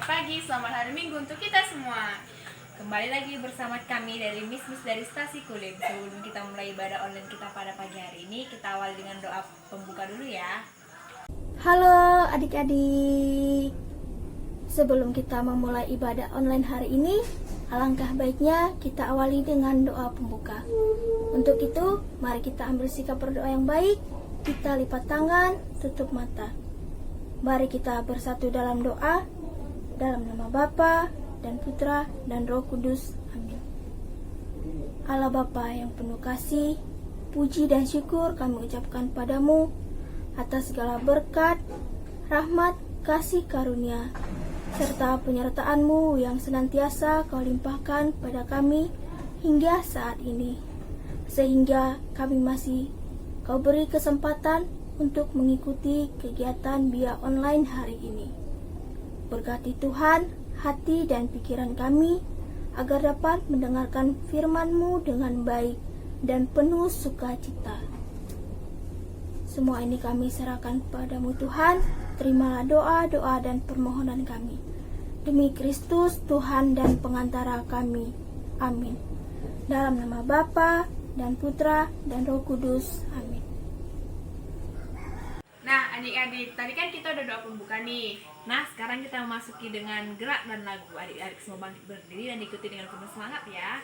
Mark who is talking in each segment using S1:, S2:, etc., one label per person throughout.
S1: selamat pagi, selamat hari Minggu untuk kita semua.
S2: Kembali lagi bersama kami dari Miss dari Stasi Kulim. Sebelum kita mulai ibadah online kita pada pagi hari ini, kita awali dengan doa pembuka dulu ya.
S3: Halo adik-adik. Sebelum kita memulai ibadah online hari ini, alangkah baiknya kita awali dengan doa pembuka. Untuk itu, mari kita ambil sikap berdoa yang baik. Kita lipat tangan, tutup mata. Mari kita bersatu dalam doa. Dalam nama Bapa dan Putra dan Roh Kudus. Amin. Allah Bapa yang penuh kasih, puji dan syukur kami ucapkan padamu atas segala berkat, rahmat, kasih karunia, serta penyertaan-Mu yang senantiasa Kau limpahkan pada kami hingga saat ini, sehingga kami masih Kau beri kesempatan untuk mengikuti kegiatan via online hari ini. Berkati Tuhan hati dan pikiran kami agar dapat mendengarkan firman-Mu dengan baik dan penuh sukacita. Semua ini kami serahkan padamu Tuhan. Terimalah doa-doa dan permohonan kami. Demi Kristus Tuhan dan pengantara kami. Amin. Dalam nama Bapa dan Putra dan Roh Kudus. Amin.
S1: Nah adik-adik, tadi kan kita udah doa pembuka nih.
S2: Nah, sekarang kita memasuki dengan gerak dan lagu. Adik-adik semua bangkit berdiri dan ikuti dengan penuh semangat ya.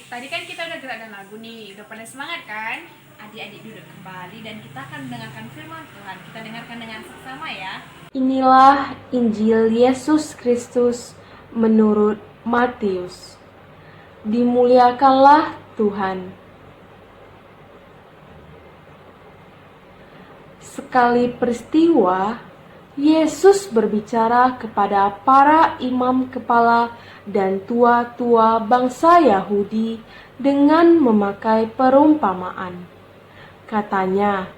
S1: Tadi kan kita udah gerak dan lagu nih, udah pada semangat kan?
S2: Adik-adik duduk kembali dan kita akan mendengarkan firman Tuhan. Kita dengarkan dengan seksama ya.
S4: Inilah Injil Yesus Kristus menurut Matius. Dimuliakanlah Tuhan. Sekali peristiwa, Yesus berbicara kepada para imam kepala dan tua-tua bangsa Yahudi dengan memakai perumpamaan. Katanya,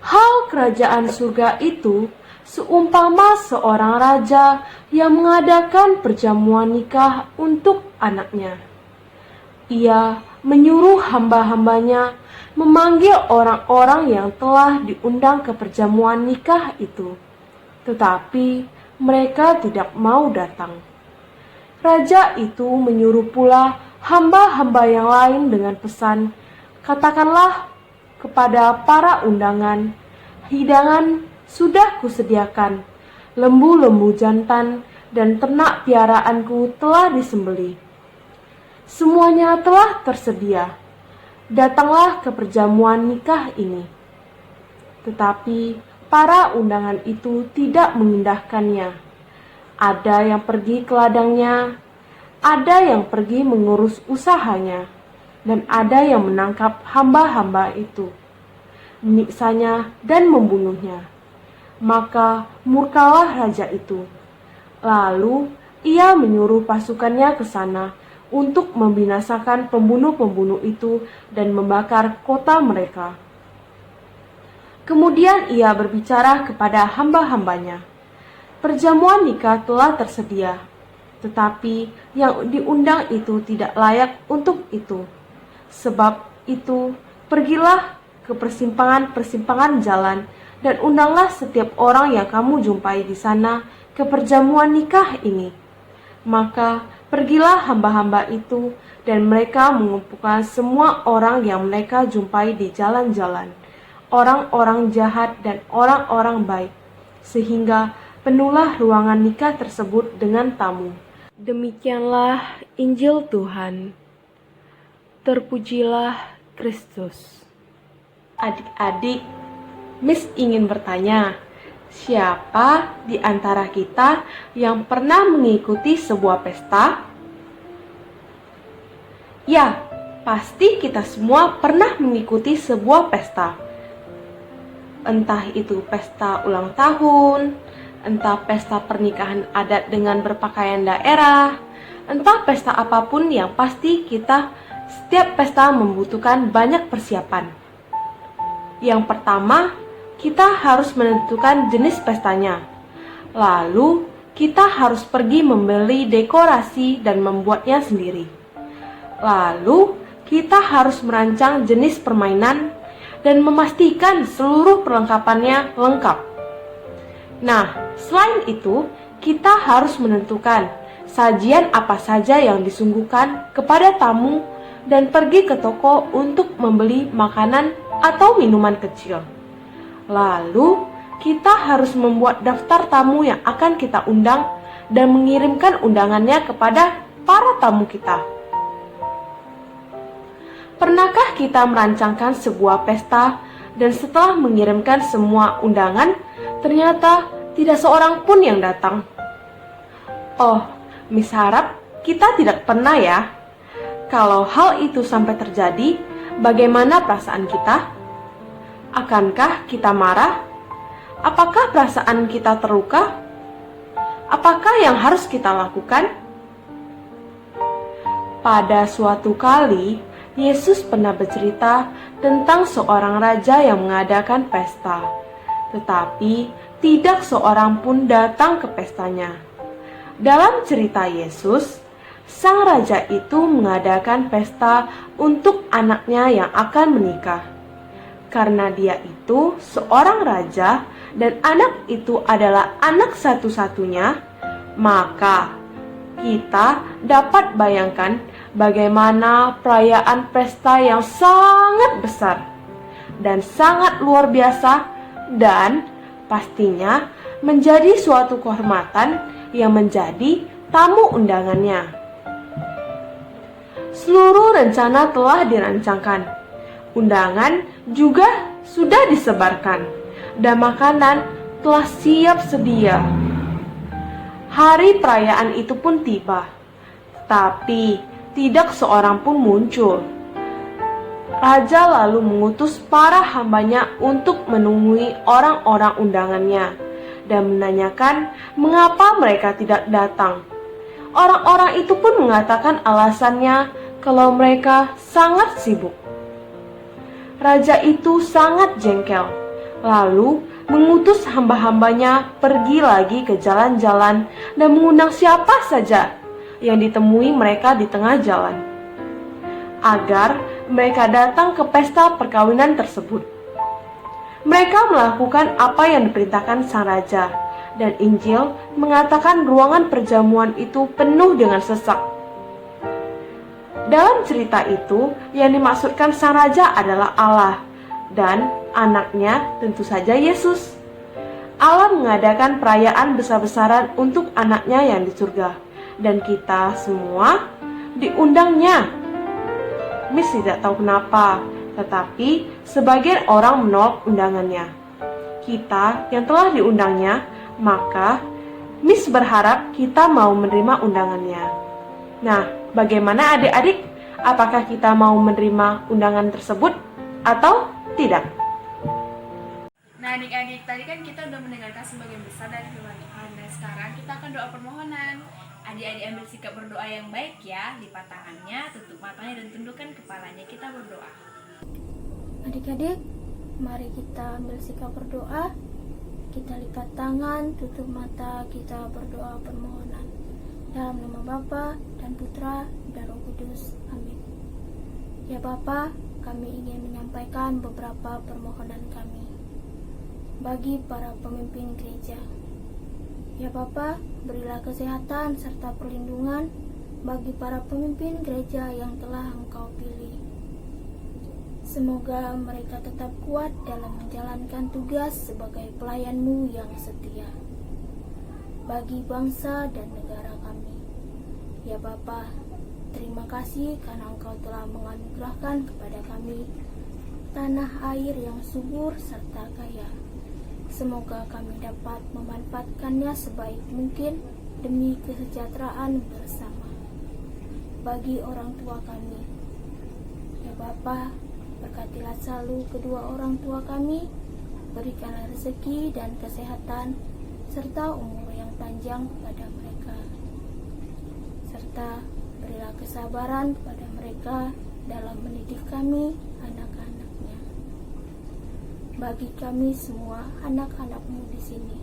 S4: hal kerajaan surga itu seumpama seorang raja yang mengadakan perjamuan nikah untuk anaknya. Ia menyuruh hamba-hambanya memanggil orang-orang yang telah diundang ke perjamuan nikah itu, tetapi mereka tidak mau datang. Raja itu menyuruh pula hamba-hamba yang lain dengan pesan, katakanlah kepada para undangan, hidangan sudah kusediakan, lembu-lembu jantan dan ternak piaraanku telah disembelih. Semuanya telah tersedia. Datanglah ke perjamuan nikah ini. Tetapi para undangan itu tidak mengindahkannya. Ada yang pergi ke ladangnya, ada yang pergi mengurus usahanya. dan ada yang menangkap hamba-hamba itu, menyiksanya dan membunuhnya. Maka murkalah raja itu. Lalu ia menyuruh pasukannya ke sana untuk membinasakan pembunuh-pembunuh itu dan membakar kota mereka. Kemudian ia berbicara kepada hamba-hambanya, "Perjamuan nikah telah tersedia, tetapi yang diundang itu tidak layak untuk itu. Sebab itu, pergilah ke persimpangan-persimpangan jalan dan undanglah setiap orang yang kamu jumpai di sana ke perjamuan nikah ini." Maka pergilah hamba-hamba itu, dan mereka mengumpulkan semua orang yang mereka jumpai di jalan-jalan, orang-orang jahat dan orang-orang baik, sehingga penuhlah ruangan nikah tersebut dengan tamu. Demikianlah Injil Tuhan. Terpujilah Kristus. Adik-adik, Miss ingin bertanya, siapa di antara kita yang pernah mengikuti sebuah pesta? Ya, pasti kita semua pernah mengikuti sebuah pesta. Entah itu pesta ulang tahun, entah pesta pernikahan adat dengan berpakaian daerah, entah pesta apapun, yang pasti setiap pesta membutuhkan banyak persiapan. Yang pertama, kita harus menentukan jenis pestanya. Lalu, kita harus pergi membeli dekorasi dan membuatnya sendiri. Lalu, kita harus merancang jenis permainan dan memastikan seluruh perlengkapannya lengkap. Nah, selain itu, kita harus menentukan sajian apa saja yang disuguhkan kepada tamu dan pergi ke toko untuk membeli makanan atau minuman kecil. Lalu, kita harus membuat daftar tamu yang akan kita undang dan mengirimkan undangannya kepada para tamu kita. Pernahkah kita merancangkan sebuah pesta dan setelah mengirimkan semua undangan, ternyata tidak seorang pun yang datang? Oh, Miss harap kita tidak pernah ya. Kalau hal itu sampai terjadi, bagaimana perasaan kita? Akankah kita marah? Apakah perasaan kita terluka? Apakah yang harus kita lakukan? Pada suatu kali, Yesus pernah bercerita tentang seorang raja yang mengadakan pesta, tetapi tidak seorang pun datang ke pestanya. Dalam cerita Yesus, sang raja itu mengadakan pesta untuk anaknya yang akan menikah. Karena dia itu seorang raja dan anak itu adalah anak satu-satunya, maka kita dapat bayangkan bagaimana perayaan pesta yang sangat besar dan sangat luar biasa, dan pastinya menjadi suatu kehormatan yang menjadi tamu undangannya. Seluruh rencana telah dirancangkan. Undangan juga sudah disebarkan, dan makanan telah siap sedia. Hari perayaan itu pun tiba, tapi tidak seorang pun muncul. Raja lalu mengutus para hambanya untuk menemui orang-orang undangannya dan menanyakan mengapa mereka tidak datang. Orang-orang itu pun mengatakan alasannya kalau mereka sangat sibuk. Raja itu sangat jengkel, lalu mengutus hamba-hambanya pergi lagi ke jalan-jalan dan mengundang siapa saja yang ditemui mereka di tengah jalan, agar mereka datang ke pesta perkawinan tersebut. Mereka melakukan apa yang diperintahkan sang raja, dan Injil mengatakan ruangan perjamuan itu penuh dengan sesak. Dalam cerita itu, yang dimaksudkan sang raja adalah Allah, dan anaknya tentu saja Yesus. Allah mengadakan perayaan besar-besaran untuk anaknya yang di surga, dan kita semua diundangnya. Miss tidak tahu kenapa, tetapi sebagian orang menolak undangannya. Kita yang telah diundangnya, maka Miss berharap kita mau menerima undangannya. Nah, bagaimana adik-adik? apakah kita mau menerima undangan tersebut atau tidak?
S1: Nah adik-adik, tadi kan kita udah mendengarkan sebagian besar dari firman Tuhan. Nah sekarang kita akan doa permohonan. Adik-adik ambil sikap berdoa yang baik ya. Lipat tangannya, tutup matanya, dan tundukkan kepalanya. Kita berdoa.
S3: Adik-adik, mari kita ambil sikap berdoa. Kita lipat tangan, tutup mata, kita berdoa permohonan. Dalam nama Bapa dan Putra dan Roh Kudus. Amin. Ya Bapa, kami ingin menyampaikan beberapa permohonan kami bagi para pemimpin gereja. Ya Bapa, berilah kesehatan serta perlindungan bagi para pemimpin gereja yang telah Engkau pilih. Semoga mereka tetap kuat dalam menjalankan tugas sebagai pelayan-Mu yang setia bagi bangsa dan negara kami. Ya Bapa, terima kasih karena Engkau telah menganugerahkan kepada kami tanah air yang subur serta kaya. Semoga kami dapat memanfaatkannya sebaik mungkin demi kesejahteraan bersama bagi orang tua kami. Ya Bapa, berkatilah selalu kedua orang tua kami, berikanlah rezeki dan kesehatan serta umur yang panjang kepada mereka, serta berilah kesabaran kepada mereka dalam mendidik kami, anak-anaknya. Bagi kami semua anak-anak-Mu di sini.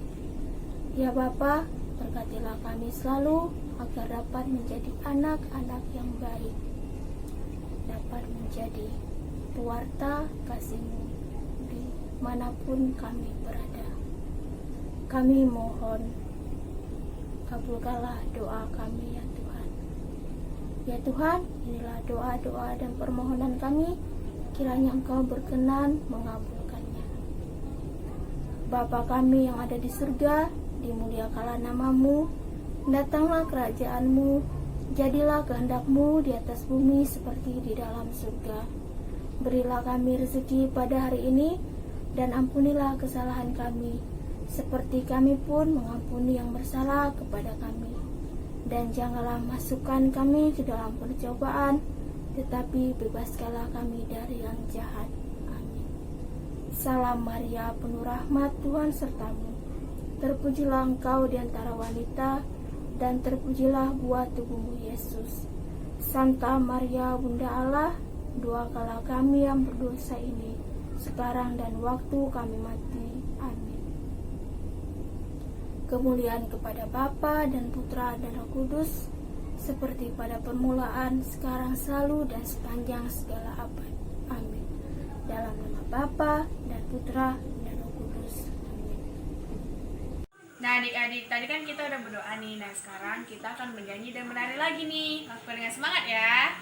S3: Ya Bapa, berkatilah kami selalu agar dapat menjadi anak-anak yang baik, dapat menjadi pewarta kasih-Mu dimanapun kami berada. Kami mohon, kabulkanlah doa kami ya Tuhan. Ya Tuhan, inilah doa-doa dan permohonan kami, kiranya Engkau berkenan mengabulkannya. Bapa kami yang ada di surga, dimuliakanlah nama-Mu, datanglah kerajaan-Mu, jadilah kehendak-Mu di atas bumi seperti di dalam surga. Berilah kami rezeki pada hari ini, dan ampunilah kesalahan kami, seperti kami pun mengampuni yang bersalah kepada kami. Dan janganlah masukkan kami ke dalam percobaan, tetapi bebaskanlah kami dari yang jahat. Amin. Salam Maria, penuh rahmat, Tuhan sertamu. Terpujilah engkau di antara wanita, dan terpujilah buah tubuhmu Yesus. Santa Maria, Bunda Allah, doakanlah kami yang berdosa ini, sekarang dan waktu kami mati. Amin. Kemuliaan kepada Bapa dan Putra dan Roh Kudus, seperti pada permulaan, sekarang, selalu, dan sepanjang segala abad. Amin. Dalam nama Bapa dan Putra dan Roh Kudus. Amin.
S1: Nah adik-adik, tadi kan kita udah berdoa nih. Nah sekarang kita akan bernyanyi dan menari lagi nih. Lakukan dengan semangat ya.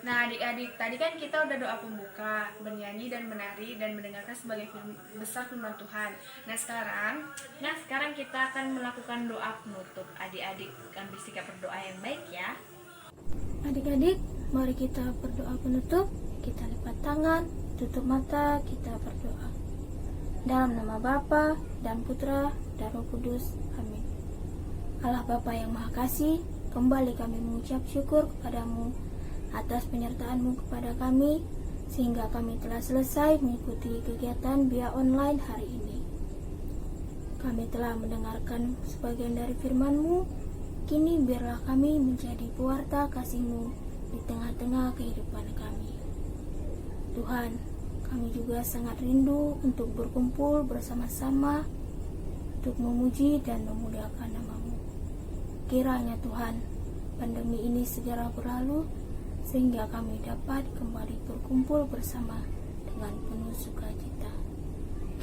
S1: Nah adik-adik, tadi kan kita udah doa pembuka, bernyanyi dan menari dan mendengarkan sebagai besar firman Tuhan. Nah sekarang kita akan melakukan doa penutup. Adik-adik ambil sikap berdoa yang baik ya.
S3: Adik-adik, mari kita berdoa penutup. Kita lipat tangan, tutup mata, kita berdoa. Dalam nama Bapa dan Putra dan Roh Kudus. Amin. Allah Bapa yang Maha Kasih, kembali kami mengucap syukur kepadamu atas penyertaan-Mu kepada kami, sehingga kami telah selesai mengikuti kegiatan via online hari ini. Kami telah mendengarkan sebagian dari firman-Mu. Kini biarlah kami menjadi pewarta kasih-Mu di tengah-tengah kehidupan kami. Tuhan, kami juga sangat rindu untuk berkumpul bersama-sama untuk memuji dan memuliakan nama-Mu. Kiranya Tuhan, pandemi ini segera berlalu, sehingga kami dapat kembali berkumpul bersama dengan penuh sukacita.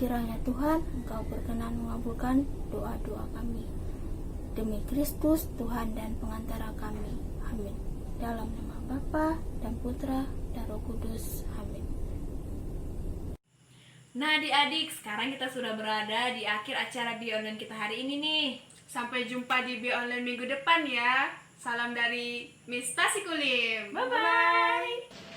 S3: Kiranya Tuhan, Engkau berkenan mengabulkan doa-doa kami. Demi Kristus, Tuhan dan pengantara kami. Amin. Dalam nama Bapa dan Putra dan Roh Kudus. Amin.
S2: Nah adik-adik, sekarang kita sudah berada di akhir acara Bi Online kita hari ini nih.
S1: Sampai jumpa di Bi Online minggu depan ya. Salam dari Miss Tasikulim.
S2: Bye-bye.